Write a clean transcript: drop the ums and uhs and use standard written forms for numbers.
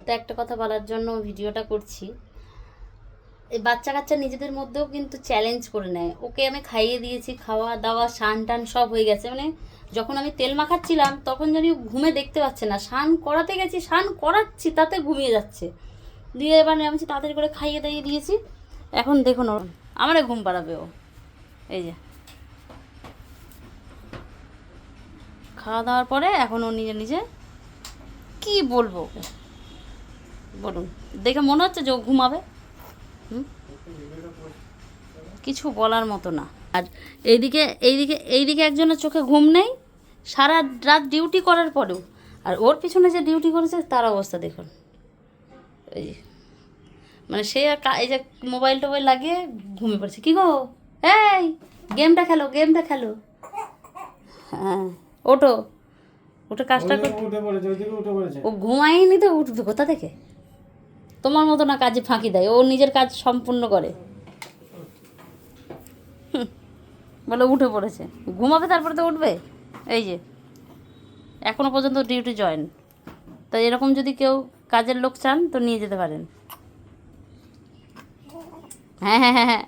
তো একটা কথা বলার জন্য ভিডিওটা করছি। এই বাচ্চা কাচ্চা নিজেদের মধ্যেও কিন্তু চ্যালেঞ্জ করে নেয়। ওকে আমি খাইয়ে দিয়েছি, খাওয়া দাওয়া স্নান টান সব হয়ে গেছে, মানে যখন আমি তেল মাখাচ্ছিলাম তখন জানি ঘুমে দেখতে পাচ্ছে না, স্নান করাতে গেছি, স্নান করাচ্ছি তাতে ঘুমিয়ে যাচ্ছে। দিয়ে এবার আমি তাড়াতাড়ি করে খাইয়ে দাইয়ে দিয়েছি। এখন দেখুন ওর আমারে ঘুম পাড়াবে ও। এই যে খাওয়া দাওয়ার পরে এখন ও নিজে নিজে কি বলবো ওকে বলুন, দেখে মনে হচ্ছে যে ও ঘুমাবে। কিছু বলার মতো না। আর এইদিকে একজনের চোখে ঘুম নেই সারা রাত ডিউটি করার পরেও, আর ওর পিছনে যে ডিউটি করেছে তার অবস্থা দেখুন। এই যে মানে সে এই যে মোবাইল টোবাইল লাগিয়ে ঘুমিয়ে পড়েছে। কী গো, এই গেমটা খেলো, গেমটা খেলো। হ্যাঁ ওঠো, উঠে কাজটা ও ঘুমায়নি তো উঠবে কোথা থেকে? তোমার মতো না কাজে ফাঁকি দেয়, ও নিজের কাজ সম্পূর্ণ করে। বলে উঠে পড়েছে, ঘুমাবে তারপরে তো উঠবে। এই যে এখনও পর্যন্ত ডিউটি জয়েন। তো এরকম যদি কেউ কাজের লোক চান তো নিয়ে যেতে পারেন। হ্যাঁ হ্যাঁ হ্যাঁ হ্যাঁ